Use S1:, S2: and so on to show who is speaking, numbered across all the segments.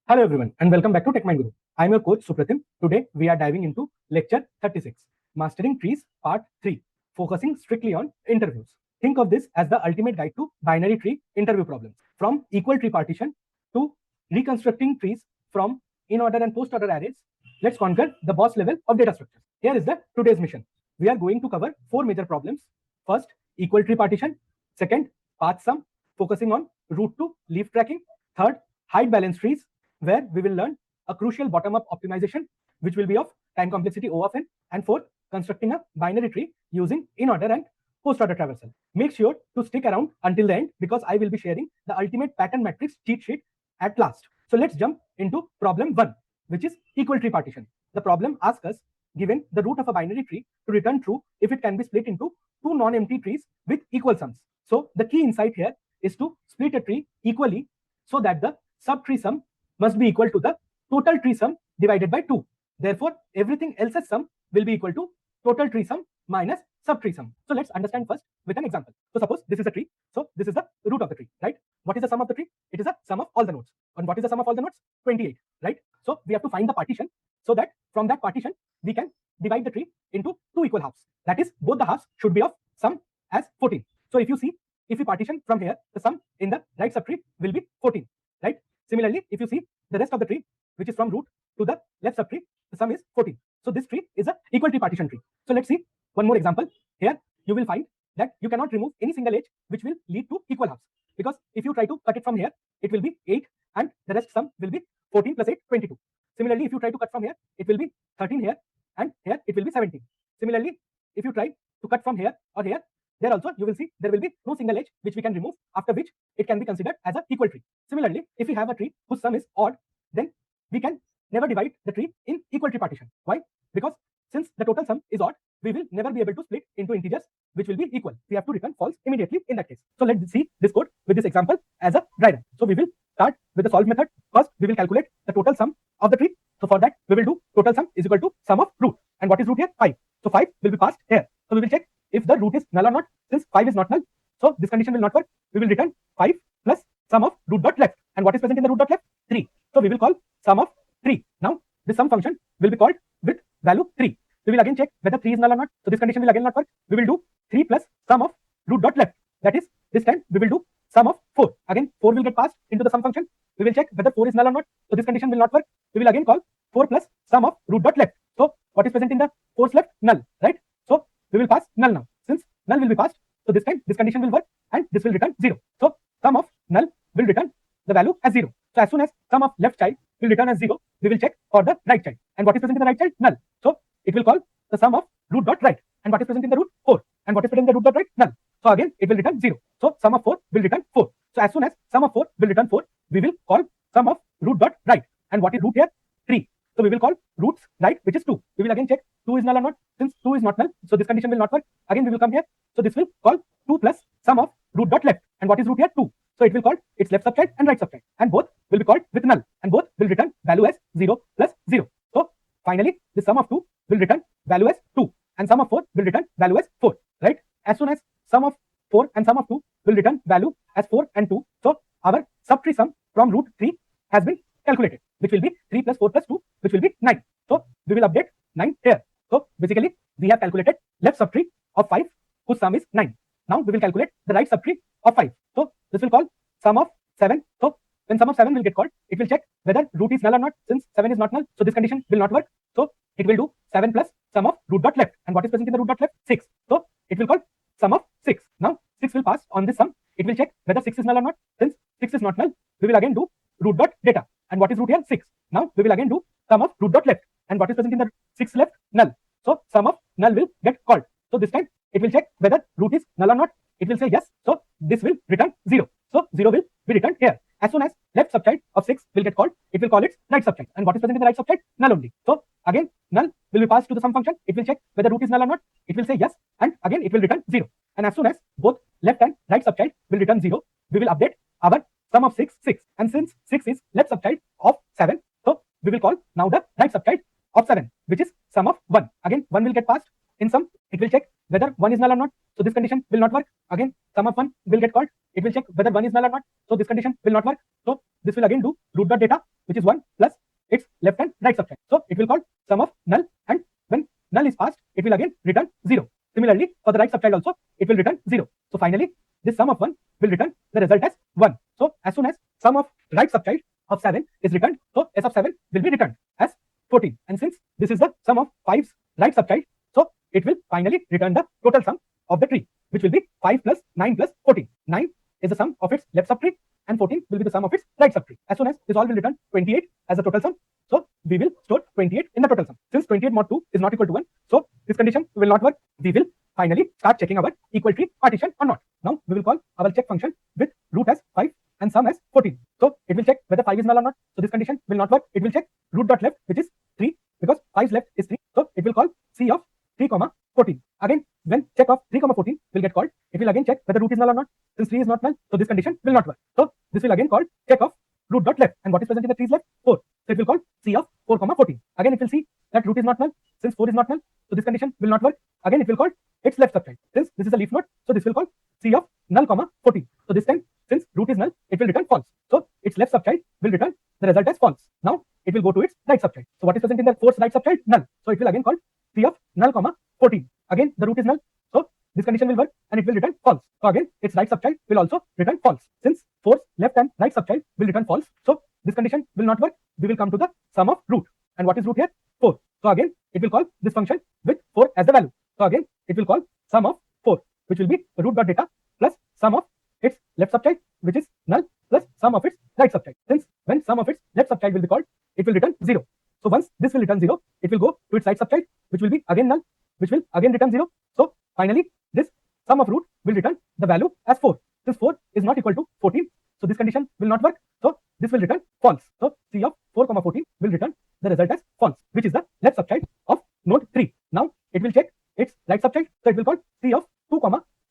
S1: Hello everyone and welcome back to Techmine Guru. I'm your coach Supratim. Today we are diving into lecture 36, Mastering Trees Part 3, focusing strictly on interviews. Think of this as the ultimate guide to binary tree interview problems. From equal tree partition to reconstructing trees from in-order and post-order arrays, let's conquer the boss level of data structures. Here is the today's mission. We are going to cover 4 major problems. First, equal tree partition. Second, path sum, focusing on root to leaf tracking. Third, height balance trees, where we will learn a crucial bottom-up optimization, which will be of time complexity O of n. And fourth, constructing a binary tree using in-order and post-order traversal. Make sure to stick around until the end because I will be sharing the ultimate pattern matrix cheat sheet at last. So let's jump into problem 1, which is equal tree partition. The problem asks us, given the root of a binary tree, to return true if it can be split into 2 non-empty trees with equal sums. So the key insight here is to split a tree equally so that the subtree sum must be equal to the total tree sum divided by 2. Therefore, everything else's sum will be equal to total tree sum minus subtree sum. So let's understand first with an example. So suppose this is a tree. So this is the root of the tree, right? What is the sum of the tree? It is the sum of all the nodes. And what is the sum of all the nodes? 28, right? So we have to find the partition so that from that partition, we can divide the tree into 2 equal halves. That is, both the halves should be of sum as 14. So if you see, if we partition from here, the sum in the right subtree will be 14, right? Similarly, if you see the rest of the tree, which is from root to the left subtree, the sum is 14. So this tree is a equal tree partition tree. So let's see one more example. Here you will find that you cannot remove any single edge which will lead to equal halves, because if you try to cut it from here, it will be 8 and the rest sum will be 14 plus 8, 22. Similarly, if you try to cut from here, it will be 13 here and here it will be 17. Similarly, if you try to cut from here or here, there also you will see there will be no single edge which we can remove, after which it can be considered as an equal tree. Similarly, if we have a tree whose sum is odd, then we can never divide the tree in equal tree partition. Why? Because since the total sum is odd, we will never be able to split into integers which will be equal. We have to return false immediately in that case. So let's see this code with this example as a dry run. So we will start with the solve method. First, we will calculate the total sum of the tree. So for that, we will do total sum is equal to sum of root. And what is root here? 5. So 5 will be passed here. So we will check if the root is null or not. Since 5 is not null, so this condition will not work. We will return 5 plus sum of root dot left. And what is present in the root dot left? 3. So we will call sum of 3. Now this sum function will be called with value 3. We will again check whether 3 is null or not. So this condition will again not work. We will do 3 plus sum of root dot left. That is, this time we will do sum of 4. Again 4 will get passed into the sum function. We will check whether 4 is null or not. So this condition will not work. We will again call 4 plus sum of root dot left. So what is present in the 4's left? Null, right? So we will pass null now. Since null will be passed, so this time this condition will work and this will return 0. So sum of null will return the value as 0. So as soon as sum of left child will return as 0, we will check for the right child. And what is present in the right child? Null. So it will call the sum of root dot right. And what is present in the root? 4. And what is present in the root dot right? Null. So again it will return 0. So sum of 4 will return 4. So as soon as sum of 4 will return 4, we will call sum of root dot right. And what is root here? 3. So we will call roots right, which is 2. We will again check 2 is null or not. Since 2 is not null, so this condition will not work. Again we will come here. So this will call 2 plus sum of root dot left. And what is root here? 2. So it will call its left subchild and right subchild. And both will be called with null. And both will return value as 0 plus 0. So finally, the sum of 2 will return value as 2. And sum of 4 will return value as 4. Right? As soon as sum of 4 and sum of 2 will return value as 4 and 2. So our subtree sum from root 3 has been calculated, which will be 3 plus 4 plus 2, which will be 9. So we will update 9 here. So basically, we have calculated left subtree of 5 whose sum is 9. Now we will calculate the right subtree of 5. So this will call sum of 7. So when sum of 7 will get called, it will check whether root is null or not. Since 7 is not null, so this condition will not work. So it will do 7 plus sum of root dot left. And what is present in the root dot left? 6. So it will call sum of 6. Now 6 will pass on this sum. It will check whether 6 is null or not. Since 6 is not null, we will again do root dot data. And what is root here? 6. Now we will again do sum of root dot left. And what is present in the 6 left? Null. So sum of null will get called. So this time it will check whether root is null or not. It will say yes. So this will return 0. So 0 will be returned here. As soon as left subchild of 6 will get called, it will call its right subchild. And what is present in the right subchild? Null only. So again, null will be passed to the sum function. It will check whether root is null or not. It will say yes. And again, it will return 0. And as soon as both left and right subchild will return 0, we will update our sum of 6, 6. And since 6 is left subchild of 7, so we will call now the right subchild of 7, which is sum of 1. Again, 1 will get passed in sum. It will check whether 1 is null or not. So this condition will not work. Again, sum of 1 will get called. It will check whether 1 is null or not. So this condition will not work. So this will again do root dot data. which is 1 plus its left and right subchild. So it will call sum of null, and when null is passed, it will again return 0. Similarly, for the right subchild also, it will return 0. So finally, this sum of 1 will return the result as 1. So as soon as sum of right subchild of 7 is returned, so S of 7 will be returned as 14. And since this is the sum of 5's right subchild, so it will finally return the total sum of the tree, which will be 5 plus 9 plus 14. 9 is the sum of its left subtree, and 14 will be the sum of its right subtree. As soon as this all will return 28 as the total sum, so we will store 28 in the total sum. Since 28 mod 2 is not equal to 1, so this condition will not work. We will finally start checking our equal tree partition or not. Now we will call our check function with root as 5 and sum as 14. So it will check whether 5 is null or not. So this condition will not work. It will check root dot left, which is 3, because 5's left is 3. So it will call C of 3, 14. Again, when check of 3, 14 will get called, it will again check whether root is null or not. Since 3 is not null, so this condition will not work. So this will again call check of root dot left, and what is present in the tree's left? 4. So it will call C of 4, 14. Again, it will see that root is not null. Since 4 is not null, so this condition will not work. Again, it will call its left subchild. Since this is a leaf node, so this will call C of null, 14. So this time, since root is null, it will return false. So its left subchild will return the result as false. Now it will go to its right subchild. So what is present in the 4's right subchild? Null. So it will again call C of null, 14. Again, the root is null. So this condition will work, and it will return false. So again, its right subchild will also return false. Since 4's left and right subchild will return false, so this condition will not work. We will come to the sum of root. And what is root here? 4. So again, it will call this function with 4 as the value. So again, it will call sum of 4, which will be root dot data plus sum of its left subchild, which is null, plus sum of its right subchild. Since when sum of its left subchild will be called, it will return 0. So once this will return 0, it will go to its right subchild, which will be again null, which will again return 0. So finally, this sum of root will return the value as 4. Since 4 is not equal to 14, so this condition will not work. So this will return false. So C of 4, 14 will return the result as false, which is the left subchild of node 3. Now it will check its right subchild. So it will call C of 2,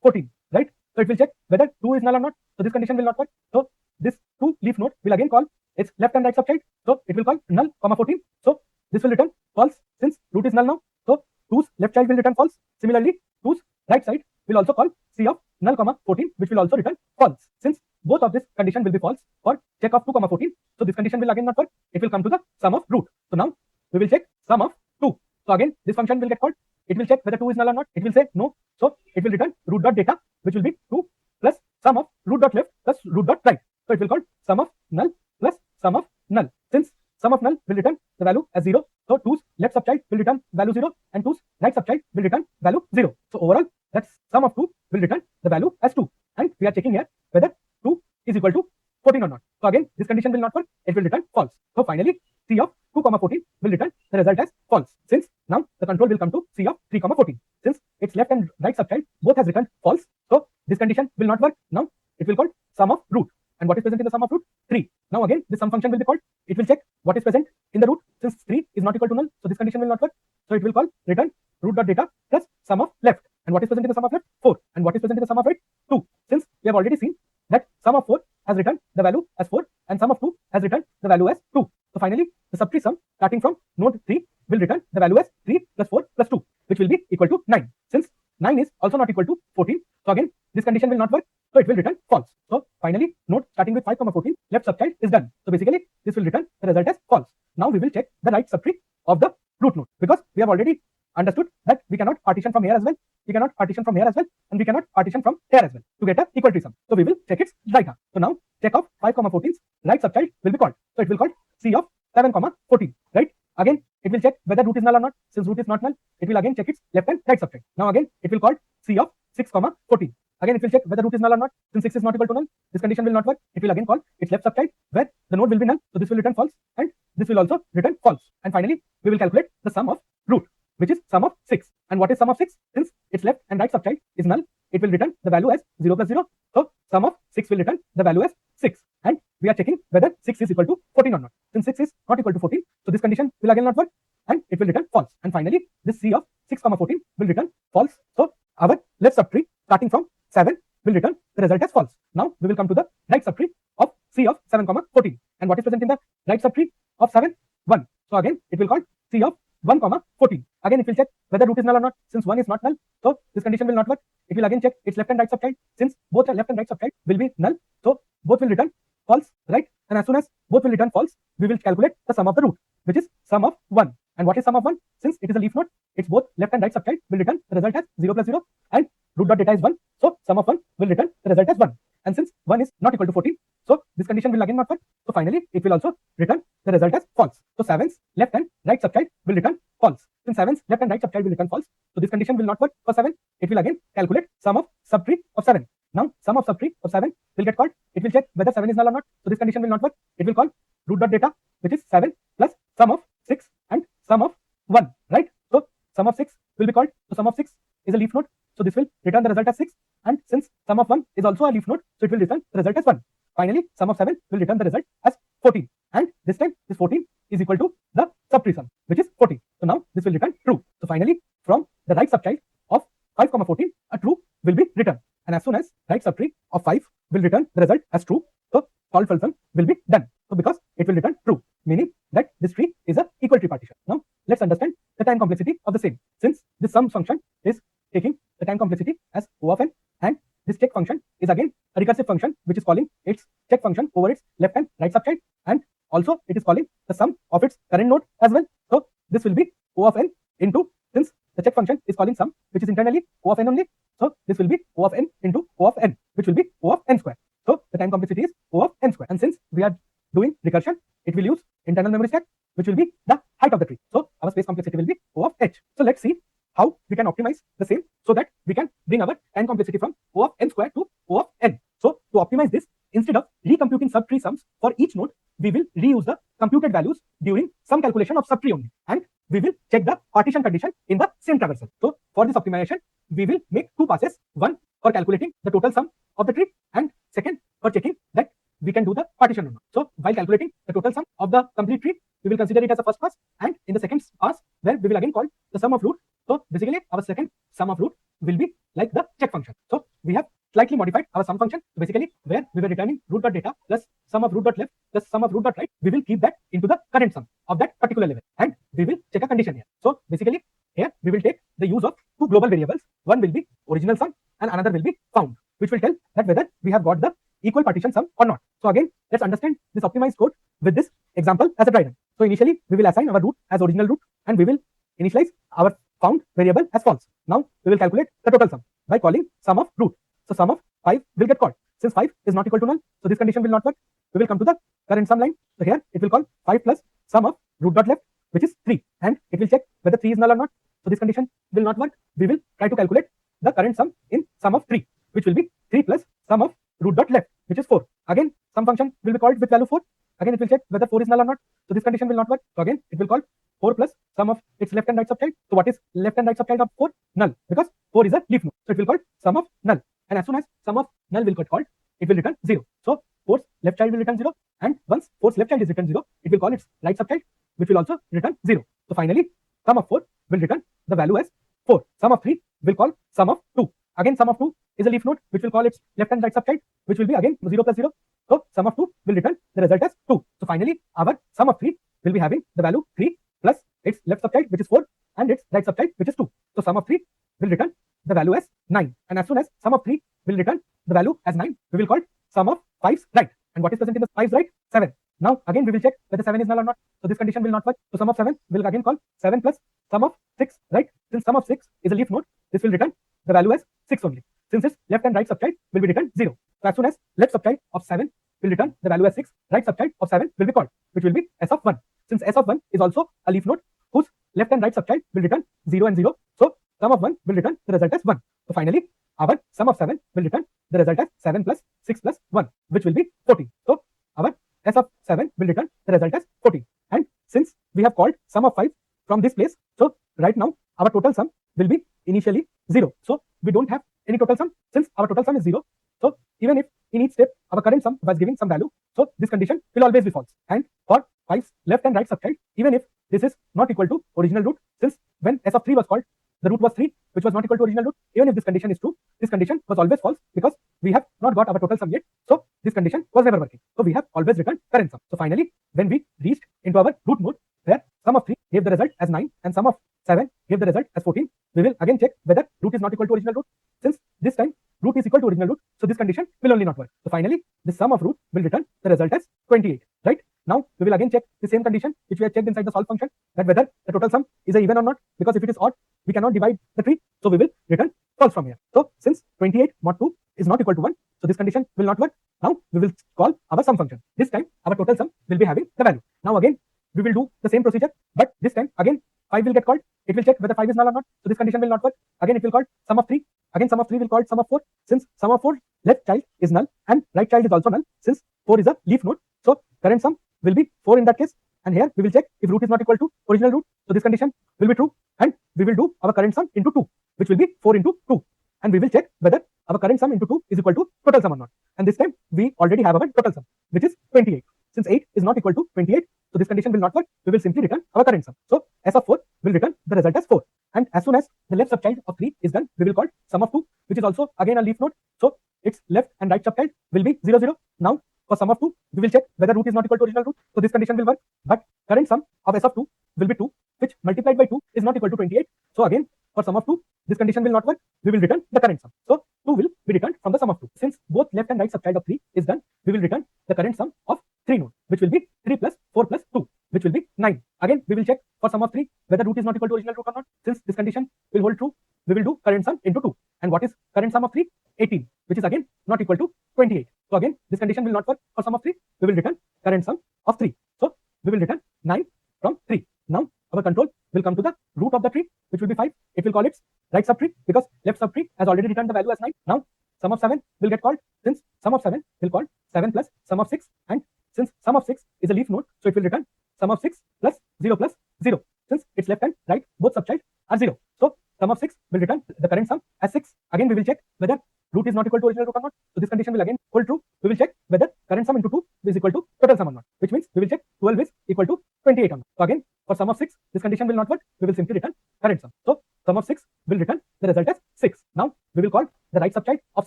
S1: 14, right? So it will check whether 2 is null or not. So this condition will not work. So this 2 leaf node will again call its left and right subchild. So it will call null, 14. So this will return false since root is null now. So 2's left child will return false. Similarly, 2's right side will also call C of null, 14, which will also return false. Since both of this condition will be false for check of 2, 14. So this condition will again not work. It will come to the sum of root. So now we will check sum of 2. So again, this function will get called. It will check whether 2 is null or not. It will say no. So it will return root dot data, which will be 2 plus sum of root dot left plus root dot right. So it will call sum of null plus sum of null. Since sum of null will return the value as 0, so 2's left subchild will return value 0, and 2's right subchild will return value 0. So overall, that sum of 2 will return the value as 2. And we are checking here whether 2 is equal to 14 or not. So again, this condition will not work. It will return false. So finally, C of 2, 14 will return the result as false. Since now the control will come to C of 3, 14. Since its left and right subchild both has returned false, so this condition will not work. Now it will call sum of root. And what is present in the sum of root? 3. Now again, this sum function will be called. It will check what is present in the root. Since 3 is not equal to null, so this condition will not work. So it will call return root dot data plus sum of left. And what is present in the sum of left? 4. And what is present in the sum of right? 2. Since we have already seen that sum of 4 has returned the value as 4, and sum of 2 has returned the value as 2. So finally, the subtree sum starting from node 3 will return the value as 3 plus 4 plus 2, which will be equal to 9. Since 9 is also not equal to 14, so again, this condition will not work. So it will return false. So finally, node starting with 5, 14, left subchild is done. So basically, this will return the result as false. Now we will check the right subtree of the root node, because we have already understood that we cannot partition from here as well, we cannot partition from here as well, and we cannot partition from here as well to get a equal tree sum. So we will check its right half. So now check of 5, 14's right subchild will be called. So it will call C of 7, 14, right? Again, it will check whether root is null or not. Since root is not null, it will again check its left and right subchild. Now again, it will call C of 6, 14. Again, it will check whether root is null or not. Since 6 is not equal to null, this condition will not work. It will again call its left subchild where the node will be null. So this will return false, and this will also return false. And finally, we will calculate the sum of root, which is sum of 6. And what is sum of 6? Since its left and right subchild is null, it will return the value as 0 plus 0. So sum of 6 will return the value as 6. And we are checking whether 6 is equal to 14 or not. Since 6 is not equal to 14, so this condition will again not work, and it will return false. And finally, this C of 6, 14 will return false. So our left subtree starting from 7 will return the result as false. Now we will come to the right subtree of C of 7, 14. And what is present in the right subtree of 7? 1. So again, it will call C of 1, 14. Again, it will check whether root is null or not. Since 1 is not null, so this condition will not work. It will again check its left and right subchild. Since both left and right subchild will be null, so both will return false, right? And as soon as both will return false, we will calculate the sum of the root, which is sum of 1. And what is sum of 1? Since it is a leaf node, its both left and right subchild will return the result as 0 plus 0, and root dot data is 1. So sum of 1 will return the result as 1. And since 1 is not equal to 14, so this condition will again not work. So finally, it will also return the result as false. So 7's left and right subchild will return false. Since 7's left and right subchild will return false, so this condition will not work for 7. It will again calculate sum of subtree of 7. Now sum of subtree of 7 will get called. It will check whether 7 is null or not. So this condition will not work. It will call root dot data, which is 7 plus sum of 6 and sum of 1, right? So sum of 6 will be called. So sum of 6 is a leaf node. So this will return the result as 6. And since sum of 1 is also a leaf node, so it will return the result as 1. Finally, sum of 7 will return the result as 14. And this time, this 14 is equal to the subtree sum, which is 14. So now this will return true. So finally, from the right subchild of 5, 14, a true will be returned. And as soon as right subtree of 5 will return the result as true, so solved function will be done. So because it will return true, meaning that this tree is a equal tree partition. Now let's understand the time complexity of the same. Since this sum function is taking the time complexity as O of n, and this check function is again a recursive function which is calling its check function over its left and right subchild, and also it is calling the sum of its current node as well. So this will be O of n into, since the check function is calling sum which is internally O of n only, so this will be O of n into O of n, which will be O of n square. So the time complexity is O of n square. And since we are doing recursion, it will use internal memory stack, which will be the height of the tree. So our space complexity will be O of h. So let's see how we can optimize the same so that we can bring our time complexity from O of n square to O of n. So to optimize this, instead of recomputing subtree sums for each node, we will reuse the computed values during some calculation of subtree only, and we will check the partition condition in the same traversal. So for this optimization, we will make two passes, one for calculating the total sum of the tree, and second for checking that we can do the partition or not. So while calculating the total sum of the complete tree, we will consider it as a first pass, and in the second pass, where we will again call the sum of root. So basically our second sum of root will be like the check function. So we have slightly modified our sum function. So basically where we were returning root dot data plus sum of root dot left plus sum of root dot right, we will keep that into the current sum of that particular level, and we will check a condition here. So basically here we will take the use of two global variables. One will be original sum and another will be found, which will tell that whether we have got the equal partition sum or not. So again, let's understand this optimized code with this example as a try run. So initially we will assign our root as original root, and we will initialize our found variable as false. Now we will calculate the total sum by calling sum of root. So sum of 5 will get called. Since 5 is not equal to null, so this condition will not work. We will come to the current sum line. So here it will call 5 plus sum of root dot left, which is 3, and it will check whether 3 is null or not. So this condition will not work. We will try to calculate the current sum in sum of 3, which will be 3 plus sum of root dot left, which is 4. Again, some function will be called with value 4. Again, it will check whether 4 is null or not. So this condition will not work. So again, it will call 4 plus sum of its left and right subchild. So what is left and right subchild of 4? Null, because 4 is a leaf node. So it will call sum of null. And as soon as sum of null will get called, it will return 0. So 4's left child will return 0. And once 4's left child is returned 0, it will call its right subchild, which will also return 0. So finally, sum of 4 will return the value as 4. Sum of 3 will call sum of 2. Again, sum of 2 is a leaf node, which will call its left and right subchild, which will be again 0 plus 0. So sum of 2 will return the result as 2. So finally, our sum of 3 will be having the value 3 plus its left subchild, which is 4, and its right subchild, which is 2. So sum of 3 will return the value as 9. And as soon as sum of 3 will return the value as 9, we will call sum of 5's right. And what is present in the 5's right? 7. Now again we will check whether 7 is null or not. So this condition will not work. So sum of 7 will again call 7 plus sum of 6, right? Since sum of 6 is a leaf node, this will return the value as 6 only. Since its left and right subchild will be returned 0. So as soon as left subchild of 7 will return the value as 6, right subchild of 7 will be called, which will be s of 1. Since s of 1 is also a leaf node whose left and right subchild will return 0 and 0, so sum of 1 will return the result as 1. So finally, our sum of 7 will return the result as 7 plus 6 plus 1, which will be 14. So our s of 7 will return the result as 14. And since we have called sum of 5 from this place, so right now our total sum will be initially 0. So we don't have any total sum since our total sum is 0. So even if in each step our current sum was giving some value, so this condition will always be false. And for 5's left and right subchild, even if this is not equal to original root, since when s of 3 was called, the root was 3, which was not equal to original root. Even if this condition is true, this condition was always false because we have not got our total sum yet. So this condition was never working. So we have always returned current sum. So finally, when we reached into our root node, where sum of 3 gave the result as 9 and sum of 7 gave the result as 14, we will again check whether root is not equal to original root. Since this time root is equal to original root, so this condition will only not work. So finally, the sum of root will return the result as 28, right? Now we will again check the same condition which we have checked inside the solve function, that whether the total sum is a even or not, because if it is odd, we cannot divide the tree, so we will return false from here. So since 28 mod 2 is not equal to 1, so this condition will not work. Now we will call our sum function. This time our total sum will be having the value. Now again we will do the same procedure, but this time again 5 will get called. It will check whether 5 is null or not, so this condition will not work. Again it will call sum of 3. Again sum of 3 will call sum of 4. Since sum of 4 left child is null and right child is also null, since 4 is a leaf node, so current sum will be 4 in that case. And here we will check if root is not equal to original root, so this condition will be true, and we will do our current sum into 2, which will be 4 into 2, and we will check whether our current sum into 2 is equal to total sum or not. And this time we already have our total sum, which is 28. Since 8 is not equal to 28, so this condition will not work. We will simply return our current sum. So S of 4 will return the result as 4. And as soon as the left subchild of 3 is done, we will call sum of 2, which is also again a leaf node. So its left and right subchild will be 0, 0. Now for sum of 2, we will check whether root is not equal to original root. So this condition will work. But current sum of S of 2 will be 2, which multiplied by 2 is not equal to 28. So again for sum of 2, this condition will not work. We will return the current sum. So 2 will be returned from the sum of 2. Since both left and right subchild of 3 is done, we will return the current sum of 3 node, which will be 3 plus 4 plus 2, which will be 9. Again we will check for sum of 3 whether root is not equal to original root or not. Since this condition will hold true, we will do current sum into 2. And what is current sum of 3? 18, which is again not equal to 28. So again this condition will not work. For sum of 3, we will return current sum of 3. So we will return 9 from 3. Now our control will come to the root of the tree, which will be 5. It will call its right subtree because left subtree has already returned the value as 9. Now sum of 7 will get called. Since sum of 7 will call 7 plus sum of 6, and since sum of 6 is a leaf node, so it will return sum of 6 plus 0 plus 0. Since its left and right both subchild are 0, so sum of 6 will return the current sum as 6. Again we will check whether root is not equal to original root or not, so this condition will again hold true. We will check whether current sum into 2 is equal to total sum or not, which means we will check 12 is equal to 28 or not. So again for sum of 6, this condition will not work. We will simply return current sum. So sum of 6 will return the result as 6. Now we will call the right subchild of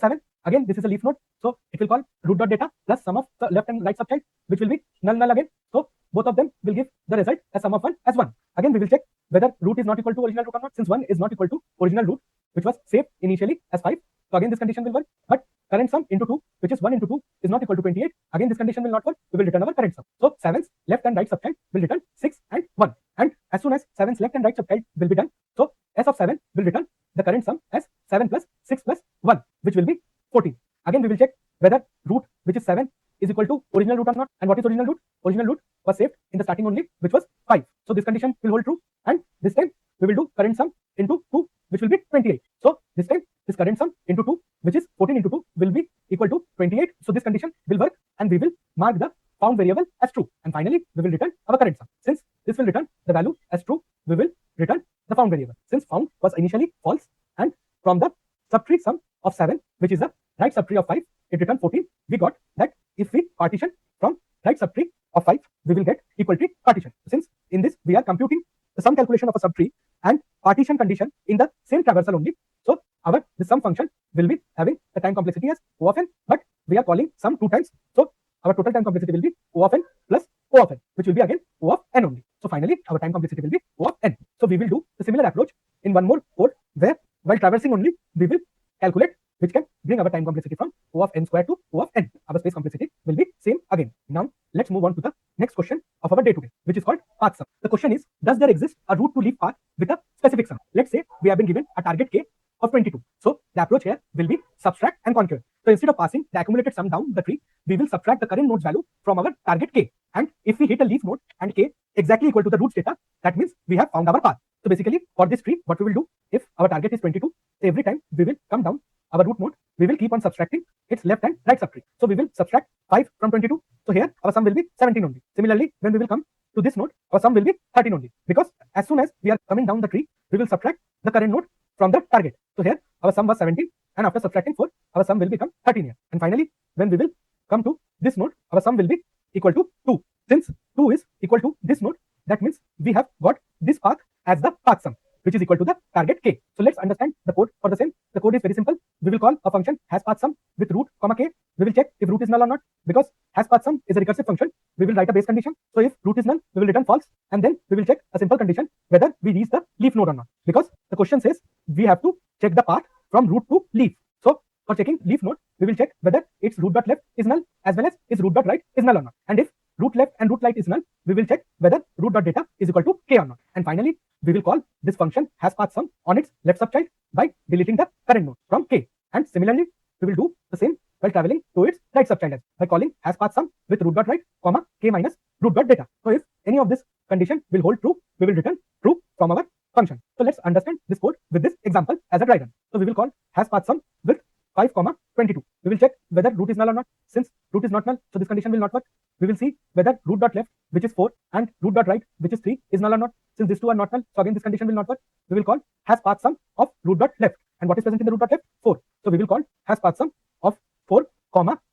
S1: 7. Again this is a leaf node, so it will call root dot data plus sum of the left and right subchild, which will be null null again. So both of them will give the result as sum of 1 as 1. Again we will check whether root is not equal to original root or not. Since 1 is not equal to original root, which was saved initially as 5, so again this condition will work. But current sum into 2, which is 1 into 2, is not equal to 28. Again this condition will not work. We will return our current sum. So 7's left and right subchild will return 6 and 1. And as soon as 7's left and right subchild will be done, so S of 7 will return the current sum as 7 plus 6 plus 1, which will be 14. Again we will check whether root, which is 7, is equal to original root or not. And what is original root? Original root was saved in the starting only, which was 5. So this condition will hold true. And this time we will do current sum into 2, which will be 28. So this time this current sum into 2, which is 14 into 2, will be equal to 28. So this condition will work, and we will mark the found variable as true. And finally we will return our current sum. Since this will return the value as true, we will return the found variable. Since found was initially false, and from the subtree sum of 7, which is the right subtree of 5, it returned 14. We got that if we partition from right subtree of 5, we will get equal tree partition. Since in this we are computing the sum calculation of a subtree and partition condition in the same traversal only, so our the sum function will be having the time complexity as O of n, but we are calling sum 2 times, so our total time complexity will be O of n plus O of n, which will be again O of n only. So finally our time complexity will be O of n. So we will do the similar approach in one more code, where while traversing only we will calculate, which can bring our time complexity from O of n square to O of n. Our space complexity will be same again. Now let's move on to the next question of our day today, which is called path sum. The question is, does there exist a root to leaf path with a specific sum? Let's say we have been given a target k of 22. So the approach here will be subtract and conquer. So instead of passing the accumulated sum down the tree, we will subtract the current node's value from our target k. And if we hit a leaf node and k exactly equal to the root's data, that means we have found our path. So basically for this tree, what we will do, if our target is 22, so every time we will come down our root node, we will keep on subtracting its left and right subtree. So we will subtract 5 from 22. So here our sum will be 17 only. Similarly, when we will come to this node, our sum will be 13 only, because as soon as we are coming down the tree, we will subtract the current node from the target. So here our sum was 17, and after subtracting 4, our sum will become 13 here. And finally, when we will come to this node, our sum will be equal to 2. Since 2 is equal to this node, that means we have got this path as the path sum, which is equal to the target k. So let's understand the code for the same. The code is very simple. We will call a function has path sum with root comma k. We will check if root is null or not, because has path sum is a recursive function. We will write a base condition. So if root is null, we will return false, and then we will check a simple condition whether we reach the leaf node or not, because the question says we have to check the path from root to leaf. So for checking leaf node, we will check whether its root dot left is null as well as its root dot right is null or not. And if root left and root right is null, we will check whether root dot data is equal to k or not. And finally, we will call this function has path sum on its left subchild by deleting the current node from k. And similarly, we will do the same while traveling to its right subchild by calling has path sum with root dot right, comma k minus root dot data. So if any of this condition will hold true, we will return true from our function. So let's understand this code with this example as a dry run. So we will call has path sum with 5, 22. We will check whether root is null or not. Since root is not null, so this condition will not work. We will see whether root dot left, which is 4, and root dot right, which is 3, is null or not. Since these two are not null, so again this condition will not work. We will call has path sum of root dot left. And what is present in the root dot left? 4. So we will call has path sum of 4,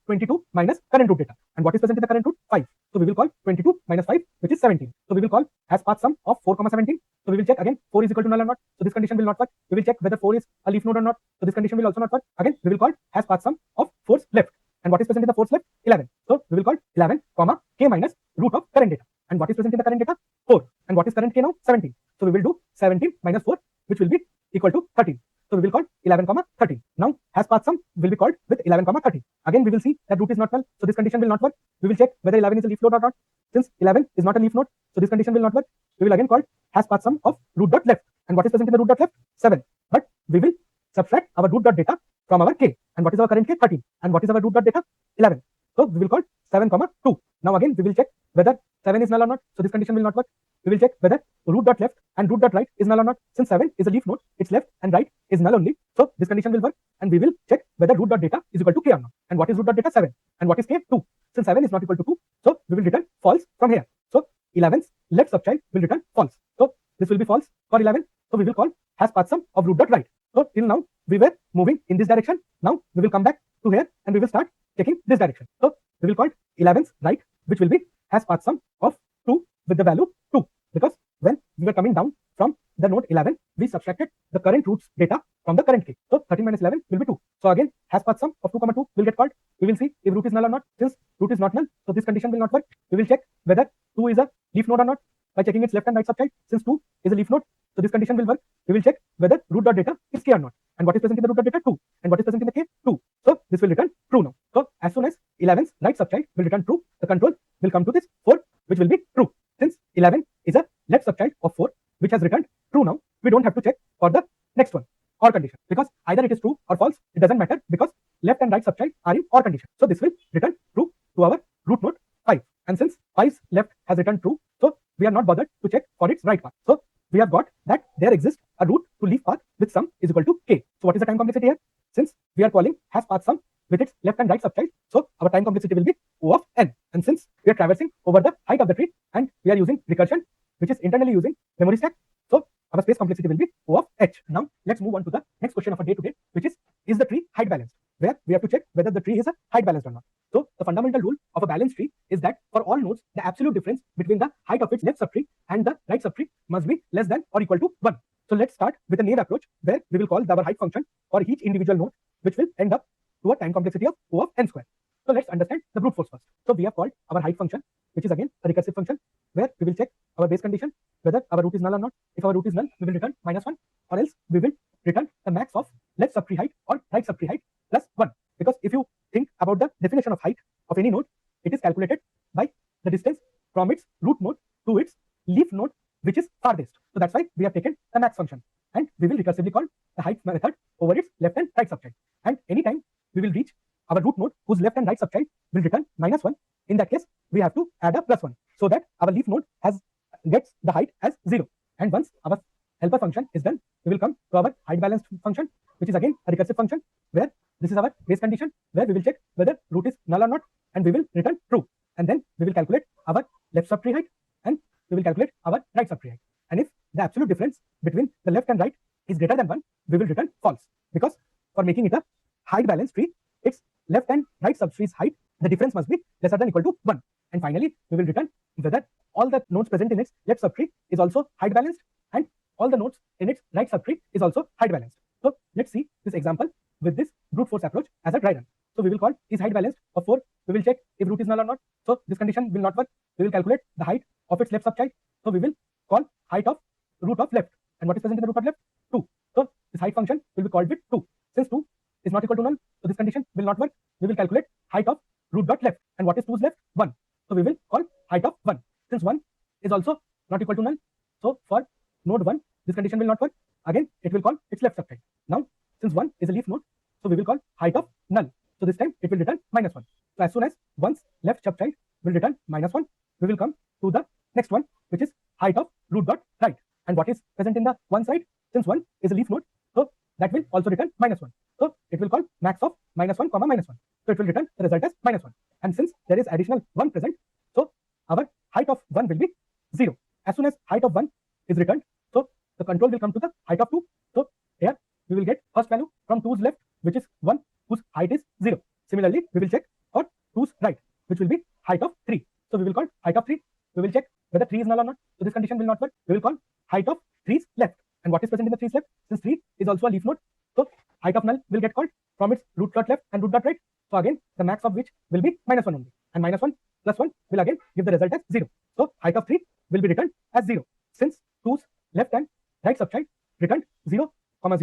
S1: 22 minus current root data. And what is present in the current root? 5. So we will call 22 minus 5, which is 17. So we will call has path sum of 4, 17. So we will check again 4 is equal to null or not. So this condition will not work. We will check whether 4 is a leaf node or not. So this condition will also not work. Again, we will call has path sum of 4's left. And what is present in the 4's left? 11. So we will call 11, k minus root of current data. And what is present in the current data? 4. And what is current k now? 17. So we will do 17 minus 4, which will be equal to 13. So we will call 11, 13. Now has path sum will be called with 11, 13. Again, we will see that root is not null. So this condition will not work. We will check whether 11 is a leaf node or not. Since 11 is not a leaf node, so this condition will not work. We will again call has path sum of root dot left. And what is present in the root dot left? 7. But we will subtract our root dot data from our k. And what is our current k? 13. And what is our root dot data? 11. So we will call 7, 2. Now again, we will check whether 7 is null or not. So this condition will not work. We will check whether root dot left and root dot right is null or not. Since 7 is a leaf node, its left and right is null only. So this condition will work. And we will check whether root dot data is equal to k or not. And what is root dot data? 7. And what is k? 2. Since 7 is not equal to 2, so we will return false from here. So 11's left subchild will return false. So this will be false for 11. So we will call has path sum of root dot right. So till now we were moving in this direction. Now we will come back to here and we will start checking this direction. So we will call 11's right, which will be has path sum of 2 with the value 2. Because when we were coming down from the node 11, we subtracted the current root's data from the current k. So 13 minus 11 will be 2. So again, has path sum of 2, 2 will get called. We will see if root is null or not. Since root is not null, so this condition will not work. We will check whether 2 is a leaf node or not by checking its left and right subchild. Since 2 is a leaf node, so this condition will work. We will check whether root dot data is k or not. And what is present in the root dot data? 2. And what is present in the k? 2. So this will return true now. So as soon as 11's right subchild will return true, the control will come to this 4, which will be true. Since 11 is a left subchild of 4, which has returned true now, we don't have to check for the next one, or condition, because either it is true or false, it doesn't matter, because left and right subchild are in or condition. So this will return true to our root node 5. And since 5's left has returned true, so we are not bothered to check for its right path. So we have got that there exists a root to leaf path with sum is equal to k. So what is the time complexity here? Since we are calling has path sum with its left and right subchild, so our time complexity will be O of n. And since we are traversing over the height of the tree and we are using recursion, which is internally using memory stack, so our space complexity will be O of h. Now let's move on to the next question of a day today, which is the tree height balanced? Where we have to check whether the tree is a height balanced or not. So the fundamental rule of a balanced tree is that for all nodes, the absolute difference between the height of its left subtree and the right subtree must be less than or equal to 1. So let's start with a naive approach where we will call our height function for each individual node, which will end up to a time complexity of O of n square. So let's understand the brute force first. So we have called our height function, which is again a recursive function, where we will check our base condition, whether our root is null or not. If our root is null, we will return -1, or else we will return the max of left subtree height or right subtree height plus 1. Because if you think about the definition of height of any node, it is calculated by the distance from its root node to its leaf node, which is farthest. So that's why we have taken the max function, and we will recursively call the height method over its left and right subchild. And anytime we will reach our root node whose left and right subchild will return -1, in that case we have to add a +1, so that our leaf node gets the height as 0. And once our helper function is done, we will come to our height balanced function, which is again a recursive function, where this is our base condition, where we will check whether root is null or not, and we will return true. And then we will calculate our left subtree height and we will calculate our right subtree height. And if the absolute difference between the left and right is greater than 1, we will return false, because for making it a height balanced tree, its left and right subtree's height, the difference must be lesser than equal to 1. And finally, we will return whether all the nodes present in its left subtree is also height balanced and all the nodes in its right subtree is also height balanced. So let's see this example with this brute force approach as a dry run. So we will call is height balanced of 4. We will check if root is null or not. So this condition will not work. We will calculate the height of its left subchild. So we will call height of root of left. And what is present in the root of left? 2. So this height function will be called with 2. Since 2 is not equal to null, so this condition will not work. We will calculate height of root dot left. And what is 2's left? 1. So we will call not equal to null. So for node 1, this condition will not work. Again, it will call its left subchild. Now, since 1 is a leaf node, so we will call height of null. So this time it will return -1. So as soon as 1's left subchild will return -1, we will come to the next one, which is height of root dot right. And what is present in the one side? Since 1 is a leaf node, so that will also return -1. So it will call max of -1, -1. So it will return the result as -1. And since there is additional 1 present, so our height of 1 will be 0. As soon as height of 1 is returned, so the control will come to the height of 2. So here we will get first value from 2's left, which is 1, whose height is 0. Similarly, we will check for 2's right, which will be height of 3. So we will call height of 3. We will check whether 3 is null or not. So this condition will not work. We will call height of 3's left. And what is present in the 3's left? Since 3 is also a leaf node, so height of null will get called from its root dot left and root dot right. So again, the max of which will be -1 only. And -1 plus 1 will again give the result as 0. So height of 3 will be returned as 0. Since 2's left and right subchild returned 0,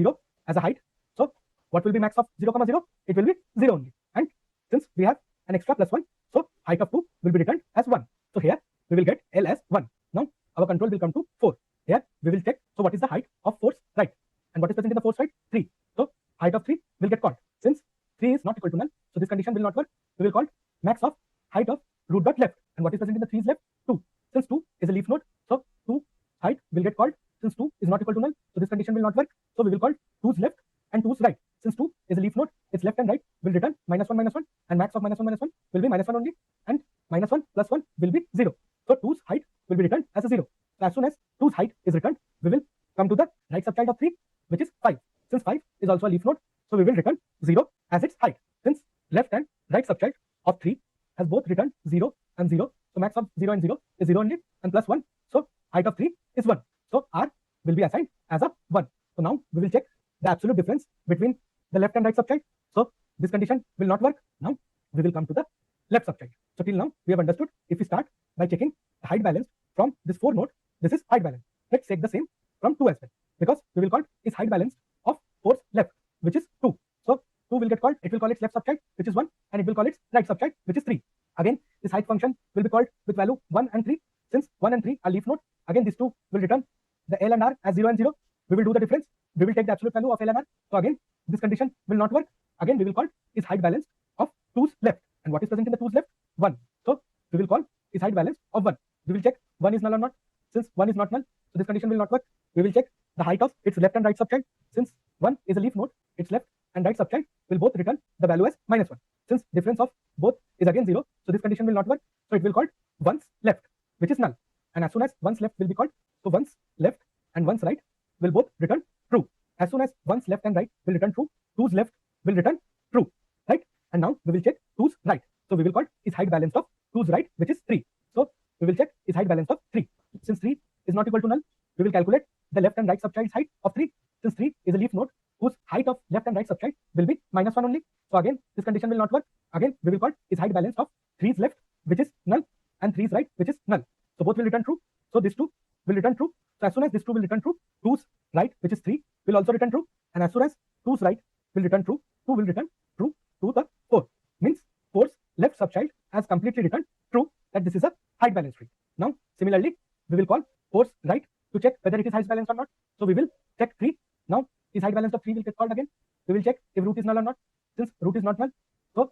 S1: 0 as a height. So what will be max of 0, 0? It will be 0 only. And since we have an extra +1, so height of 2 will be returned as 1. So here we will get L as 1. Now our control will come to 4. Here we will check. So what is the height of 4's right? And what is present in the 4's right? 3. So height of 3 will get called. Since 3 is not equal to null, so this condition will not work. We will call max of height of root dot left. And what is present in the 3's left? 2. Since 2 is a leaf node, so 2 height will get called. Since 2 is not equal to null, so this condition will not work. So we will call 2's left and 2's right. Since 2 is a leaf node, its left and right will return -1, -1, and max of -1, -1 will be -1 only, and -1 plus 1 will be 0. So 2's height will be returned as a 0. So as soon as 2's height is returned, we will come to the right subchild of 3, which is 5. Since 5 is also a leaf node, so we will return 0 as its height. Since left and right subchild of 3 has both returned 0 and 0, so max of 0 and 0 is 0 only, and plus 1, so height of 3 is 1. So R will be assigned as a 1. So now we will check the absolute difference between the left and right subchild. So this condition will not work. Now we will come to the left subchild. So till now we have understood, if we start by checking the height balance from this 4 node, this is height balance. Let's check the same from 2 as well, because we will call is height balance of 4's left, which is 2. So 2 will get called, it will call its left subchild, which is 1, and it will call its right subchild, which is 3. Again, this height function will be called with value 1 and 3. Since 1 and 3 are leaf node, again these two will return the L and R as 0 and 0. We will do the difference. We will take the absolute value of L and R. So again, this condition will not work. Again, we will call is height balance of 2's left. And what is present in the 2's left? 1. So we will call is height balance of 1. We will check 1 is null or not. Since 1 is not null, so this condition will not work. We will check the height of its left and right subchild. Since 1 is a leaf node, its left and right subchild will both return the value as -1. Since difference of both is again 0, so this condition will not work. So it will call 1's left, which is null. And as soon as 1's left will be called, so 1's left and 1's right will both return true. As soon as 1's left and right will return true, 2's left will return true, right? And now we will check 2's right. So we will call is height balance of 2's right, which is 3. So we will check is height balance of 3. Since 3 is not equal to null, we will calculate the left and right subchild's height of 3. Since 3 is a leaf node, whose height of left and right subchild will be -1 only. So again, this condition will not work. Again, we will call is height balance of 3's left, which is null, and 3's right, which is null. So both will return true. So this 2 will return true. So as soon as this 2 will return true, 2's right, which is 3, will also return true. And as soon as 2's right will return true, 2 will return true to the 4. Means 4's left subchild has completely returned true, that this is a height balance tree. Now, similarly, we will call 4's right to check whether it is height balanced or not. So we will check 3. Now, is height balance of 3 will get called again. We will check if root is null or not. Since root is not null, so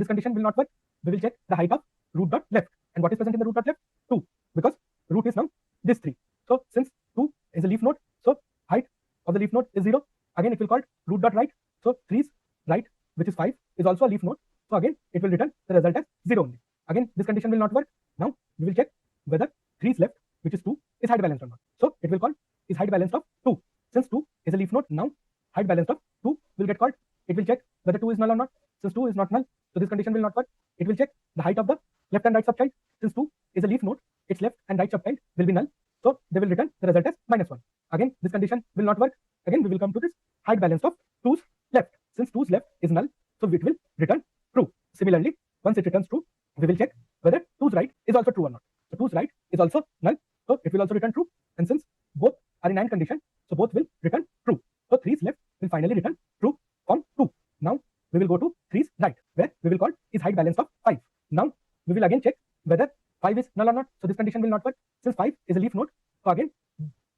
S1: this condition will not work. We will check the height of root dot left. And what is present in the root dot left? 2. Because root is now this 3. So since 2 is a leaf node, so height of the leaf node is 0. Again, it will call root dot right. So 3's right, which is 5, is also a leaf node. So again, it will return the result as 0 only. Again, this condition will not work. Now we will check whether 3's left, which is 2, is height balanced or not. So it will call is height balanced of 2. Since 2 is a leaf node, now height balanced of 2 will get called. It will check whether 2 is null or not. Since 2 is not null, so this condition will not work. It will check the height of the left and right subchild. Since 2 is a leaf node, its left and right subchild will be null. So they will return the result as -1. Again, this condition will not work. Again, we will come to this height balance of 2's left. Since 2's left is null, so it will return true. Similarly, once it returns true, we will check whether 2's right is also true or not. So 2's right is also null, so it will also return true. And since both are in AND condition, so both will return true. So 3's left will finally return true from 2. Now we will go to 3's right, where we will call is height balance of 5. Now we will again check whether 5 is null or not. So this condition will not work. Since 5 is is a leaf node. So again,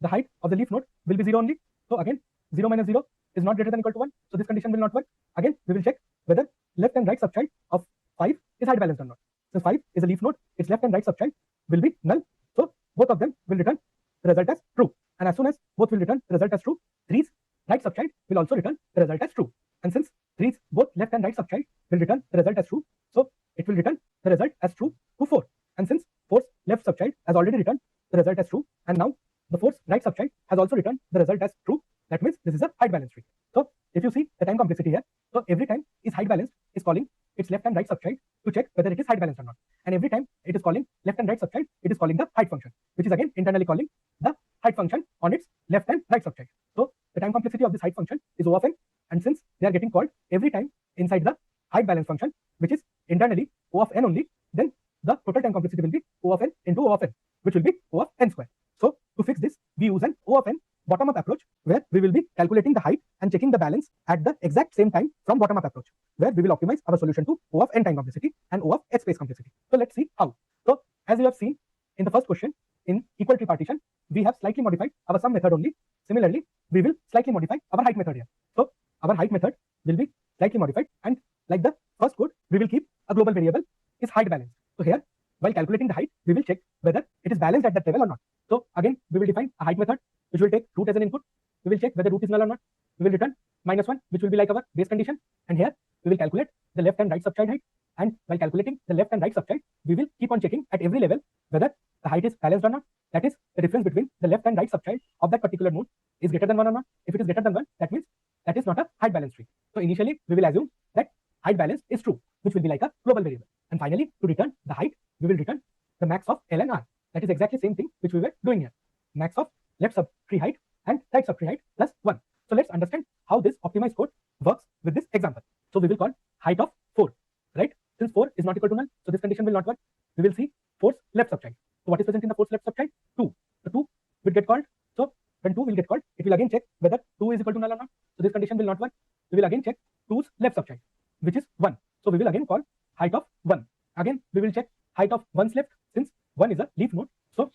S1: the height of the leaf node will be 0 only. So again, 0 minus 0 is not greater than equal to 1. So this condition will not work. Again, we will check whether left and right subchild of 5 is height balanced or not. Since 5 is a leaf node, its left and right subchild will be null. So both of them will return the result as true. And as soon as both will return the result as true, 3's right subchild will also return the result as true. And since 3's both left and right subchild will return the result as true, so it will return the result as true to 4. And since 4's left subchild has already returned the result as true, and now the 4's right subchild has also returned the result as true, that means this is a height balanced tree. So if you see the time complexity here, so every time is height balanced is calling its left and right subchild to check whether it is height balanced or not. And every time it is calling left and right subchild, it is calling the height function, which is again internally calling the height function on its left and right subchild. So the time complexity of this height function is O of n, and since they are getting called every time inside the height balance function, which is internally O of n only, then the total time complexity will be O of n into O of n, which will be O of n square. So to fix this, we use an O of n bottom-up approach, where we will be calculating the height and checking the balance at the exact same time from bottom-up approach, where we will optimize our solution to O of n time complexity and O of h space complexity. So let's see how. So as you have seen in the first question, in equal tree partition, we have slightly modified our sum method only. Similarly, we will slightly modify our height method here. So our height method will be slightly modified, and like the first code, we will keep a global variable is height balance. So here, while calculating the height, we will check whether it is balanced at that level or not. So again, we will define a height method, which will take root as an input. We will check whether root is null or not. We will return -1, which will be like our base condition. And here, we will calculate the left and right subchild height. And while calculating the left and right subchild, we will keep on checking at every level whether the height is balanced or not. That is, the difference between the left and right subchild of that particular node is greater than 1 or not. If it is greater than 1, that means that is not a height balance tree. So initially, we will assume that height balance is true, which will be like a global variable. And finally, to return the height, we will return the max of L and R. That is exactly same thing which we were doing here. Max of left subtree height and right subtree height plus 1. So let's understand how this optimized code works with this example. So we will call height of 4, right? Since 4 is not equal to null, so this condition will not work. We will see 4's left subchild. So what is present in the 4's left subchild? 2. So 2 will get called. So when 2 will get called, it will again check whether 2 is equal to null or not. So this condition will not work. We will again check 2's left subchild, which is 1. So we will again call height of 1. Again, we will check height of 1's left, since 1 is a leaf node. So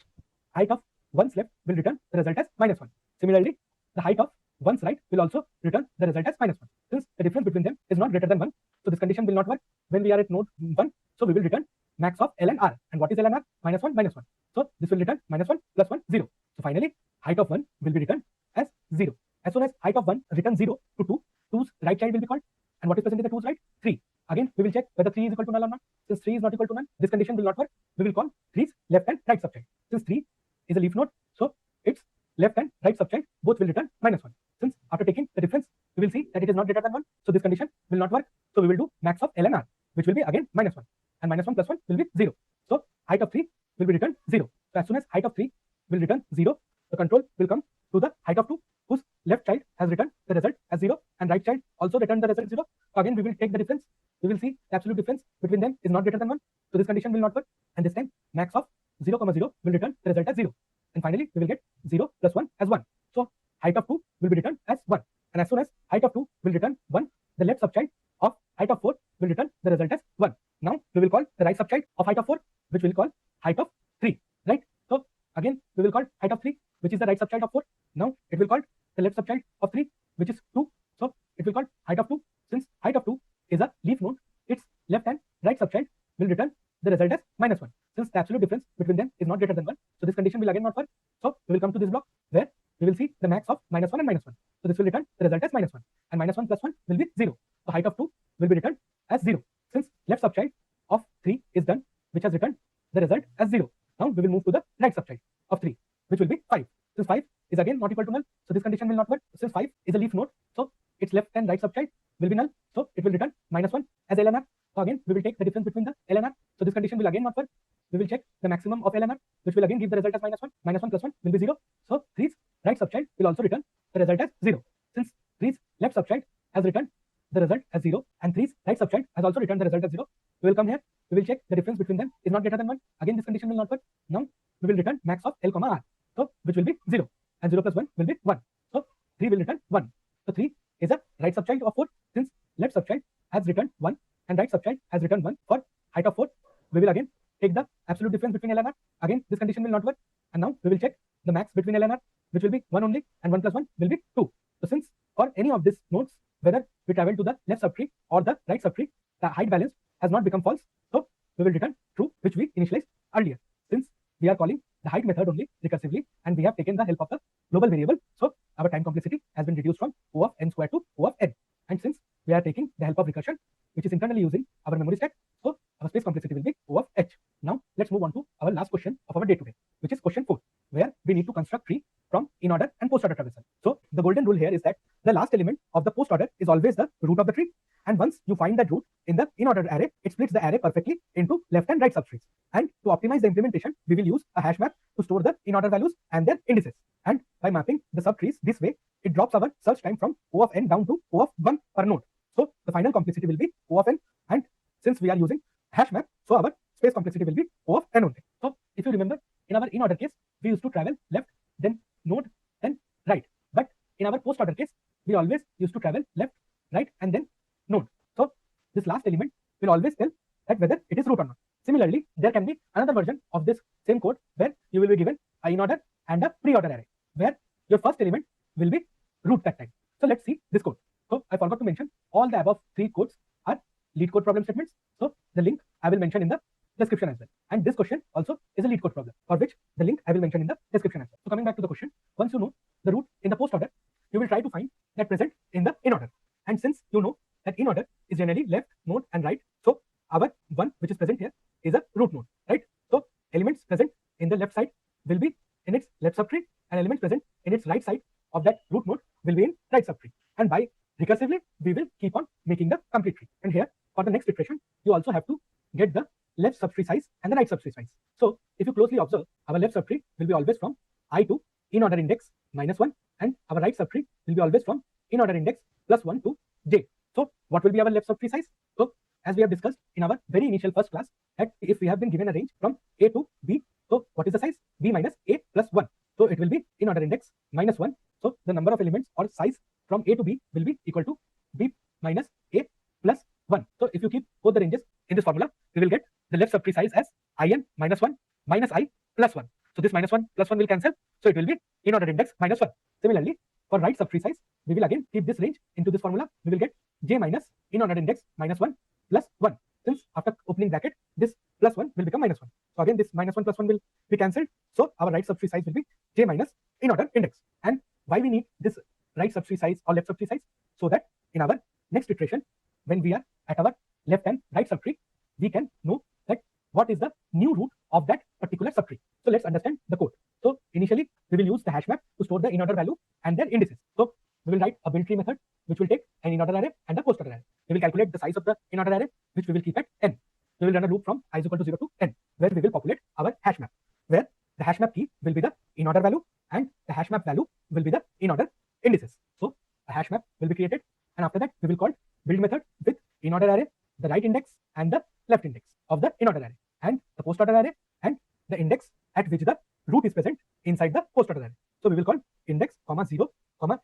S1: height of 1's left will return the result as -1. Similarly, the height of 1's right will also return the result as -1. Since the difference between them is not greater than 1, so this condition will not work when we are at node 1. So we will return max of L and R. And what is L and R? -1, -1. So this will return -1 plus 1, 0. So finally, height of 1 will be returned as 0. As soon as height of 1 returns 0 to 2, 2's right child will be called. And what is present in the 2's right? 3. Again, we will check whether 3 is equal to null or not. Since 3 is not equal to null, this condition will not work. We will call 3's left and right subchild. Since 3 is a leaf node, so its left and right subchild both will return -1. Since after taking the difference, we will see that it is not greater than 1. So this condition will not work. So we will do max of L and R, which will be again -1. And -1 plus 1 will be 0. So height of 3 will be returned 0. So as soon as height of 3 will return 0, the control will come to the height of 2, whose left child has returned the result as 0, and right child also returned the result 0. So again, we will take the difference. We will see the absolute difference between them is not greater than 1. So this condition will not work. And this time, max of 0, 0 will return the result as 0. And finally, we will get 0 plus 1 as 1. So height of 2 will be returned as 1. And as soon as height of 2 will return 1, the left subchild of height of 4 will return the result as 1. Now we will call the right subchild of height of 4, which we will call height of 3, right? So again, we will call height of 3, which is the right subchild of 4. Now it will call the left subchild of 3, which is 2. So it will call height of 2. Since height of 2 is a leaf node, its left and right subchild will return the result as -1. Since the absolute difference between them is not greater than 1, so this condition will again not work. So we will come to this block where we will see the max of -1 and -1. So this will return the result as -1. And -1 plus 1 will be 0. So height of 2 will be returned as 0. Since left subchild of 3 is done, which has returned the result as 0. Now we will move to the right subchild of 3, which will be 5. Since 5 is again not equal to null, so this condition will not work. Since 5 is a leaf node, so its left and right subchild will be null. So it will return -1 as L and R. So again, we will take the difference between the L and R. So this condition will again not work. We will check the maximum of L and R, which will again give the result as -1. -1 plus 1 will be 0. So 3's right subchild will also return the result as 0. Since 3's left subchild has returned the result as 0, and 3's right subchild has also returned the result as 0, we will come here. We will check the difference between them is not greater than 1. Again, this condition will not work. Now we will return max of L, R. So which will be 0. And 0 plus 1 will be 1. So 3 will return 1. So 3 is a right subchild of 4. Since left subchild has returned 1 and right subchild has returned 1 for height of 4, we will again take the absolute difference between L and R. Again, this condition will not work. And now we will check the max between L and R, which will be 1 only, and 1 plus 1 will be 2. So since for any of these nodes, whether we travel to the left subtree or the right subtree, the height balance has not become false. So we will return true, which we initialized earlier. Since we are calling the height method only recursively, and we have taken the help of the global variable, so our time complexity has been reduced from O of n square to O of n. And since we are taking the help of recursion, which is internally using our memory stack, so our space complexity will be O of h. Now let's move on to our last question of our day today, which is question 4, where we need to construct tree from inorder and postorder traversal. So the golden rule here is that the last element of the postorder is always the root of the tree, and once you find that root in the inorder array, it splits the array perfectly into left and right subtrees. And to optimize the implementation, we will use a hash map to store the inorder values and their indices. And by mapping the subtrees this way, it drops our search time from O of n down to O of 1 per node. So the final complexity will be O of n, and since we are using hash map, so our space complexity will be O of n only. So if you remember, in our inorder case, we used to travel left, then node, then right. But in our postorder case, we always used to travel left, right, and then node. So this last element will always tell that whether it is root or not. Similarly, there can be another version of this same code where you will be given a inorder and a pre-order array, where your first element will be root that time. So let's see this code. So I forgot to mention all the above 3 codes are lead code problem statements. So the link I will mention in the description as well. And this question also is a lead code problem, for which the link I will mention in the description as well. So coming back to the question, once you know the root in the postorder, you will try to find that present in the inorder. And since you know that inorder is generally left node and right, so our one which is present here is a root node, right? So elements present in the left side will be in its left subtree, and elements present in its right side of that root node will be in right subtree. And by recursively, we will keep on making the complete tree. And here, for the next iteration, you also have to get the left subtree size and the right subtree size. So if you closely observe, our left subtree will be always from I to inorder index -1, and our right subtree will be always from inorder index +1 to j. So what will be our left subtree size? So as we have discussed in our very initial first class, that if we have been given a range from a to b, so what is the size? b minus a plus 1. So it will be inorder index -1. So the number of elements or size from a to b will be equal to b minus a plus 1. So if you keep both the ranges in this formula, we will get the left subtree size as in -1 minus I plus 1. So this -1 plus 1 will cancel. So it will be inorder index -1. Similarly, for right subtree size, we will again keep this range into this formula. We will get j minus inorder index -1 plus 1. Since after opening bracket, this plus 1 will become -1. So again, this -1 plus 1 will be cancelled. So our right subtree size will be j minus inorder index. And why we need this right subtree size or left subtree size? So that in our next iteration, when we are at our left and right subtree, we can know that what is the new root of that particular subtree. So let's understand the code. So initially, we will use the hash map to store the inorder value and their indices. So we will write a build tree method, which will take an inorder array and a postorder array. We will calculate the size of the inorder array, which we will keep at n. We will run a loop from I is equal to 0 to n, where we will populate our hash map, where the hash map key will be the inorder value and the hash map value will be the inorder indices. So a hash map will be created, and after that we will call build method with inorder array, the right index and the left index of the inorder array, and the postorder array and the index at which the root is present inside the postorder array. So we will call index 0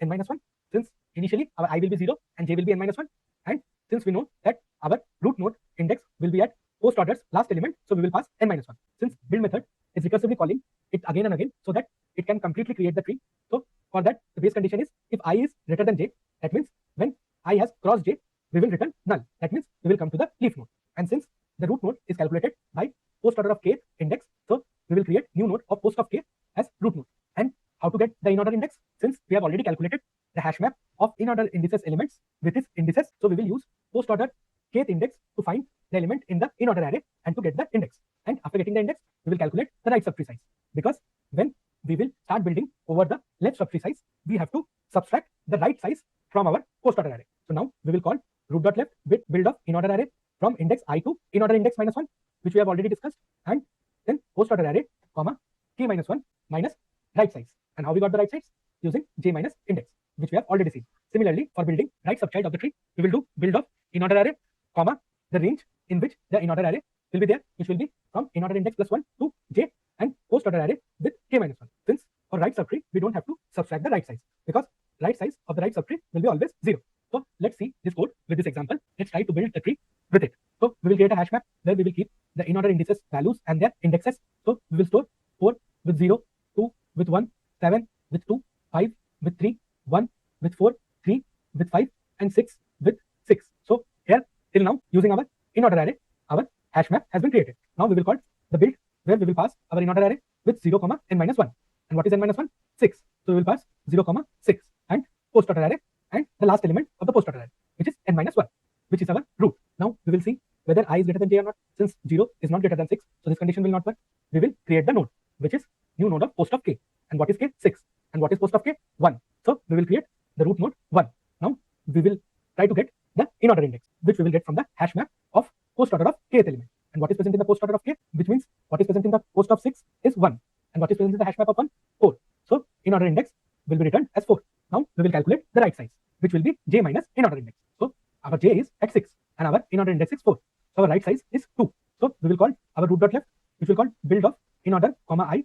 S1: n minus 1, since initially our I will be 0 and j will be n minus 1, and since we know that our root node index will be at postorder's last element, so we will pass n minus 1. Since build method is recursively calling it again and again, so that it can completely create the tree. So for that, the base condition is if I is greater than j, that means when I has crossed j, we will return null. That means we will come to the leaf node. And since the root node is calculated by postorder of k index, so we will create new node of post of k as root node. And how to get the inorder index? Since we have already calculated the hash map of inorder indices elements with its indices, so we will use postorder kth index to find the element in the inorder array and to get the index. And after getting the index, we will calculate the right subtree size, because when we will start building over the left subtree size, we have to subtract the right size from our postorder array. So now we will call root.left with build of inorder array from index I to inorder index -1, which we have already discussed, and then postorder array comma k minus 1 minus right size. And how we got the right size? Using j minus index, which we have already seen. Similarly, for building right subchild of the tree, we will do build of inorder array comma the range in which the inorder array will be there, which will be from inorder index +1 to j, and postorder array with k minus 1. Since for right subtree, we don't have to subtract the right size, because right size of the right subtree will be always 0. So let's see this code with this example. Let's try to build the tree with it. So we will create a hash map where we will keep the in-order indices values and their indexes. So we will store 4 with 0, 2 with 1, 7 with 2, 5 with 3, 1 with 4, 3 with 5, and 6 with 6. So here till now, using our in-order array, our hash map has been created. Now we will call the build where we will pass our in-order array with 0, n minus 1. And what is n minus 1? 6. So we will pass 0, 6 and postorder array and the last element of the postorder array, which is n minus 1, which is our root. Now we will see whether I is greater than j or not. Since 0 is not greater than 6, so this condition will not work. We will create the node, which is new node of post of k. And what is k? 6. And what is post of k? 1. So we will create the root node 1. Now we will try to get the in-order index, which we will get from the hash map of post order of kth element. And what is present in the post order of k, which means what is present in the post of 6 is 1. And what is present in the hash map of 1? 4. So in-order index will be returned as 4. Now we will calculate the right size, which will be j minus in-order index. So our j is at 6 and our in-order index is 4. So our right size is 2. So we will call our root.left, which will call build of in-order, I,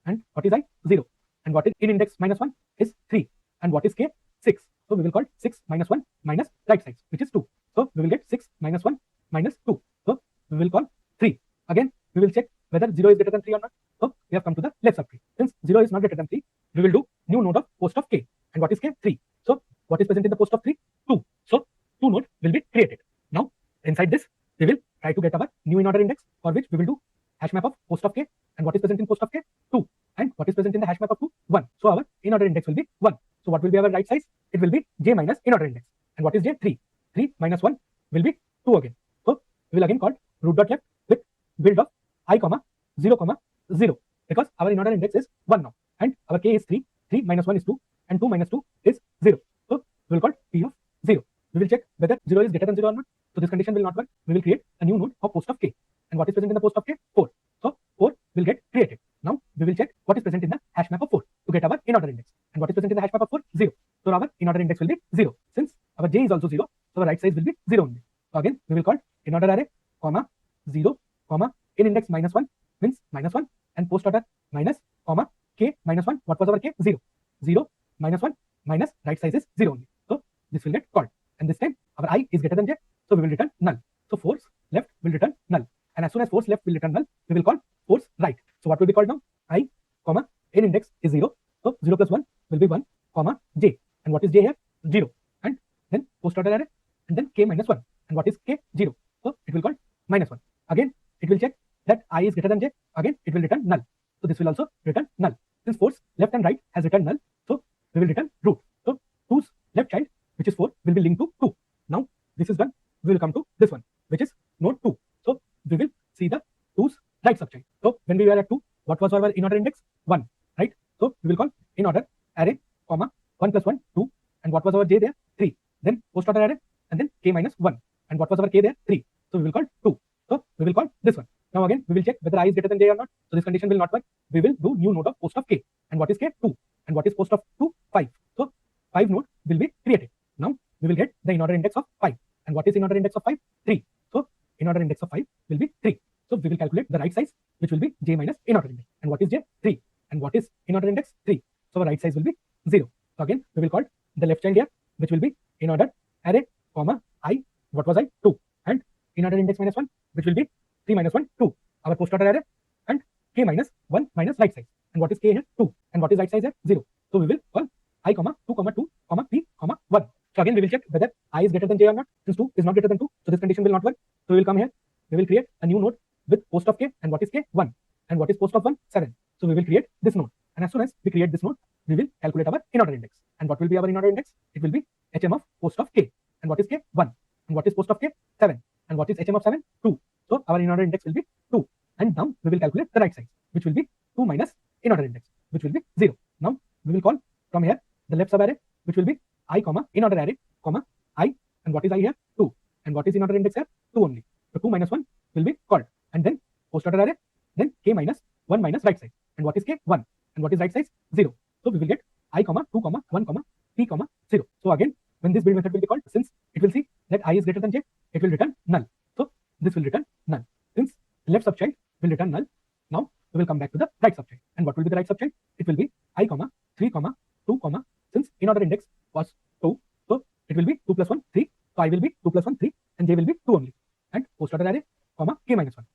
S1: and what is I? 0. And what is in index minus 1 is 3. And what is k? 6. So we will call 6 minus 1 minus right size, which is 2. So we will get 6 minus 1 minus 2. So we will call 3. Again, we will check whether 0 is greater than 3 or not. So we have come to the left subtree. Since 0 is not greater than 3, we will do new node of post of k. And what is k? 3. So what is present in the post of 3? 2. So 2 node will be created. Now inside this, we will try to get our new in-order index, for which we will do hash map of post of k. And what is present in post of k? 2. And what is present in the hash map of 2? 1. So our in-order index will be 1. So what will be our right size? It will be j minus in-order index. And what is j? 3. 3 minus 1 will be 2 again. So we will again call root.left with build of I, 0, 0, because our in-order index is 1 now. And our k is 3. 3 minus 1 is 2. And 2 minus 2 is 0. So we will call p of 0. We will check whether 0 is greater than 0 or not. So this condition will not work. We will create a new node of post of k. And what is present in the post of k? 4. So 4 will get created. Now we will check what is present in the hash map of 4 to get our in-order index. And what is present in the hash map of 4? 0. So our in-order index will be 0. Since our j is also 0, so our right size will be 0 only. So again, we will call in-order array, 0, in index minus 1 means minus 1, and post order minus, k minus 1. What was our k? 0. 0 minus 1 minus right size is 0 only. So this will get called. And this time our I is greater than j, so we will return null. So force left will return null. And as soon as force left will return null, we will call force right. So what will be called now? I, in index is 0. So 0 plus 1 will be 1, j. And what is j here? 0. And then post order array, and then k minus 1. And what is k? 0. So it will call minus 1. Again, it will check that I is greater than j. Again, it will return null. So this will also return null. Since force left and right has returned null, so we will return root. So 2's left child, which is 4, will be linked to 2. Now this is done. We will come to this one, which is node 2. So we will see the 2's right subchild. So when we were at 2, what was our in-order index? 1, right? So we will call in-order array, 1 plus 1, 2. And what was our j there? 3. Then post-order array, and then k minus 1. And what was our k there? 3. So we will call 2. So we will call this one. Now again, we will check whether I is greater than j or not. So this condition will not work. We will do new node of post of k. And what is k? 2. And what is post of 2? 5. So 5 node will be created. Now we will get the in-order index of 5. And what is in-order index of 5? 3. So in-order index of 5 will be 3. So we will calculate the right size, which will be j minus in-order index. And what is j? 3. And what is in-order index? 3. So our right size will be 0. So again, we will call the left child here, which will be in-order array, I, what was I? 2. And in-order index minus 1, which will be 3 minus 1, 2. Our post-order array, and k minus 1 minus right size. And what is k here? 2. And what is right size here? 0. So we will call I, 2, 2, p, 1. So again, we will check whether I is greater than j or not. Since 2 is not greater than 2, so this condition will not work. So we will come here. We will create a new node with post of k. And what is k? 1. And what is post of 1? 7. So we will create this node. And as soon as we create this node, we will calculate our in-order index. And what will be our in-order index? It will be hm of post of k. And what is k? 1. And what is post of k? 7. And what is hm of 7? 2. So our in-order index will be 2. And now we will calculate the right size, which will be 2 minus in-order index, which will be 0. Now we will call from here the left sub array, which will be I, in-order array, I. And what is I here? 2. And what is in-order index here? 2 only. So 2 minus 1 will be called. And then post-order array, then k minus 1 minus right size. And what is k? 1. And what is right size? 0. So we will get I, 2, 1, p, 0. So again, when this build method will be called, since it will see that I is greater than j, it will return null. So this will return null. Since left subchild will return null, now we will come back to the right subchild. And what will be the right subchild? It will be I, 3, 2, since in-order index was 2, so it will be 2 plus 1, 3. So I will be 2 plus 1, 3, and j will be 2 only. And post-order array, k minus 1.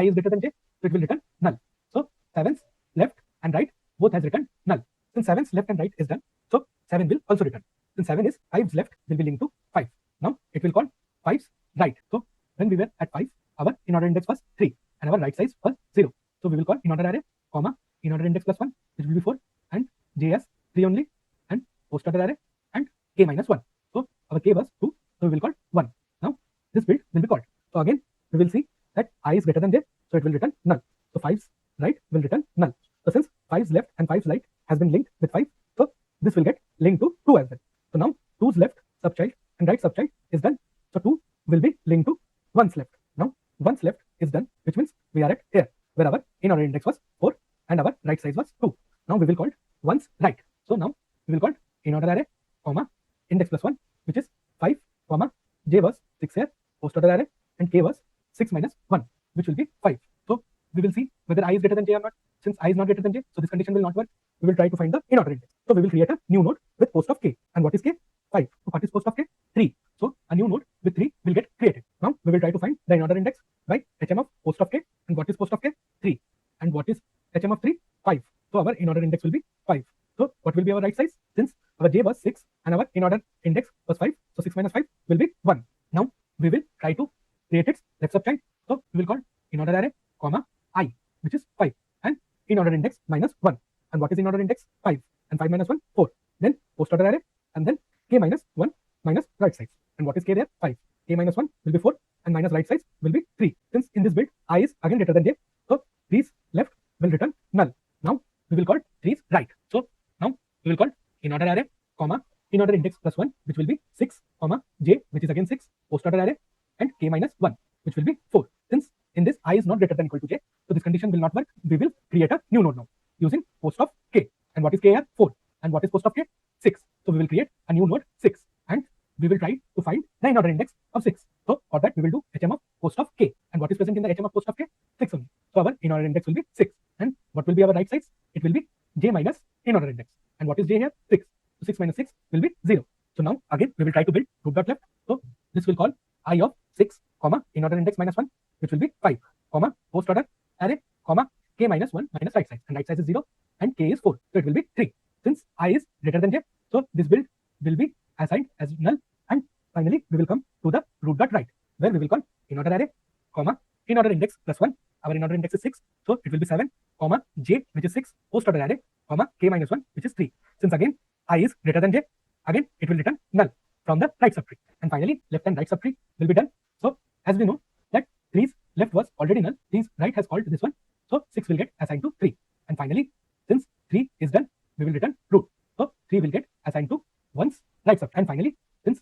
S1: is greater than j, so it will return null. So 7's left and right both has returned null. Since 7's left and right is done, so 7 will also return. Since 7 is 5's left will be linked to 5. Now it will call 5's right. So when we were at 5, our in-order index was 3 and our right size was 0. So we will call in-order array, comma, in-order index plus 1, which will be 4, and j as 3 only, and postorder array, and k minus 1. So our k was 2, so we will call 1. Now this build will be called. So again, we will see that I is greater than j, so it will return null. So 5's right will return null. So since 5's left and 5's right has been linked with 5, so this will get linked to 2 as well. So now 2's left subchild and right subchild is done. So 2 will be linked to 1's left. Now 1's left is done, which means we are at here, where our in-order index was 4 and our right size was 2. Now we will call 1's right. So now we will call in-order array, comma, index plus 1, which is 5, comma, j was 6 here, postorder array, and k was 6 minus 1, which will be 5. So we will see whether I is greater than j or not. Since I is not greater than j, so this condition will not work. We will try to find the in-order index. So we will create a new node with post of k. And what is k? 5. So what is post of k? 3. So a new node with 3 will get created. Now we will try to find the in-order index by hm of post of k. And what is post of k? 3. And what is hm of 3? 5. So our in-order index will be 5. So what will be our right size? Since our j was 6 and our in-order index was 5, so 6 minus 5 will be 1. Now we will try to create its left subchild. So we will call in-order array, comma, I, which is 5, and in-order index minus 1. And what is in-order index? 5. And 5 minus 1, 4. Then postorder array, and then k minus 1 minus right size. And what is k there? 5. K minus 1 will be 4, and minus right size will be 3. Since in this build, I is again greater than j, so 3's left will return null. Now we will call 3's right. So now we will call in-order array, comma, in-order index plus 1, which will be 6, comma, j, which is again 6, postorder array, and k minus 1, which will be 4. Since in this I is not greater than equal to j, so this condition will not work. We will create a new node now using post of k. And what is k here? 4. And what is post of k? 6. So we will create a new node 6, and we will try to find the in-order index of 6. So for that we will do hm of post of k. And what is present in the hm of post of k? 6 only. So our in-order index will be 6. And what will be our right size? It will be j minus in-order index. And what is j here? 6. So 6 minus 6 will be 0. So now again we will try to build root.left. So this will call I of 6, comma, in-order index minus 1, which will be 5, comma, postorder array, comma, k minus 1 minus right size. And right size is 0 and k is 4. So it will be 3. Since I is greater than j, so this build will be assigned as null. And finally we will come to the root.right, where we will call in-order array, comma, in-order index plus 1. Our in-order index is 6, so it will be 7, comma, j, which is 6, postorder array, comma, k minus 1, which is 3. Since again I is greater than j, again it will return null from the right subtree. And finally left and right subtree will be done. So as we know that 3's left was already null, 3's right has called this one, so 6 will get assigned to 3. And finally, since 3 is done, we will return root. So 3 will get assigned to 1's right subchild. And finally, since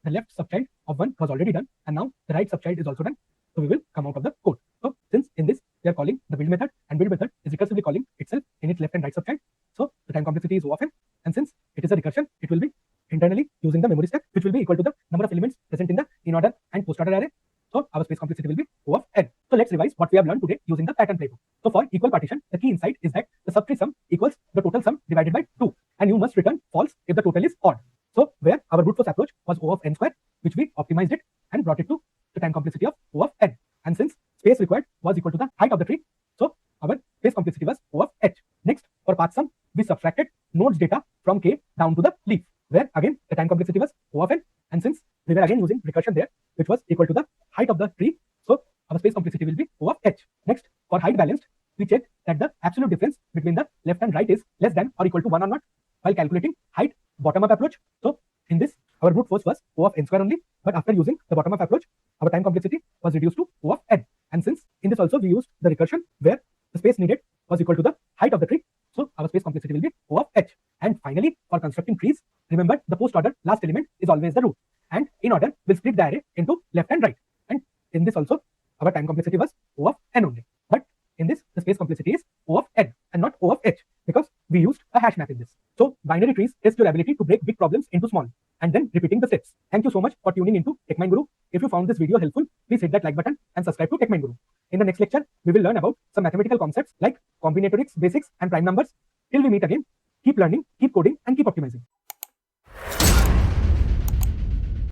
S1: the left subchild of 1 was already done, and now the right subchild is also done, so we will come out of the code. So since in this we are calling the build method, and build method is recursively calling itself in its left and right subchild, so the time complexity is O of n, and since it is a recursion, it will be internally using the memory stack, which will be equal to the number of elements present in the in-order and postorder array. So our space complexity will be O of n. So let's revise what we have learned today using the pattern playbook. So for equal partition, the key insight is that the subtree sum equals the total sum divided by 2, and you must return false if the total is odd. So where our brute force approach was O of n square, which we optimized it and brought it to the time complexity of O of n. And since space required was equal to the height of the tree, so our space complexity was O of h. Next, for path sum, we subtracted nodes data from k down to the leaf, where again the time complexity was O of n. And since we were again using recursion there, which was equal to the height of the tree, so our space complexity will be O of h. Next, for height balanced, we checked that the absolute difference between the left and right is less than or equal to 1 or not while calculating height bottom up approach. So in this, our brute force was O of n square only, but after using the bottom up approach, our time complexity was reduced to O of n. And since in this also we used the recursion where the space needed was equal to the height of the tree, so our space complexity will be O of h. And finally, for constructing trees, remember the post order last element is always the root, and in order will split the array into left and right. And in this also, our time complexity was O of n only. But in this, the space complexity is O of n and not O of h, because we used a hash map in this. So binary trees test your ability to break big problems into small and then repeating the steps. Thank you so much for tuning into Techmine Guru. If you found this video helpful, please hit that like button and subscribe to Techmine Guru. In the next lecture, we will learn about some mathematical concepts like combinatorics, basics, and prime numbers. Till we meet again, keep learning, keep coding, and keep optimizing.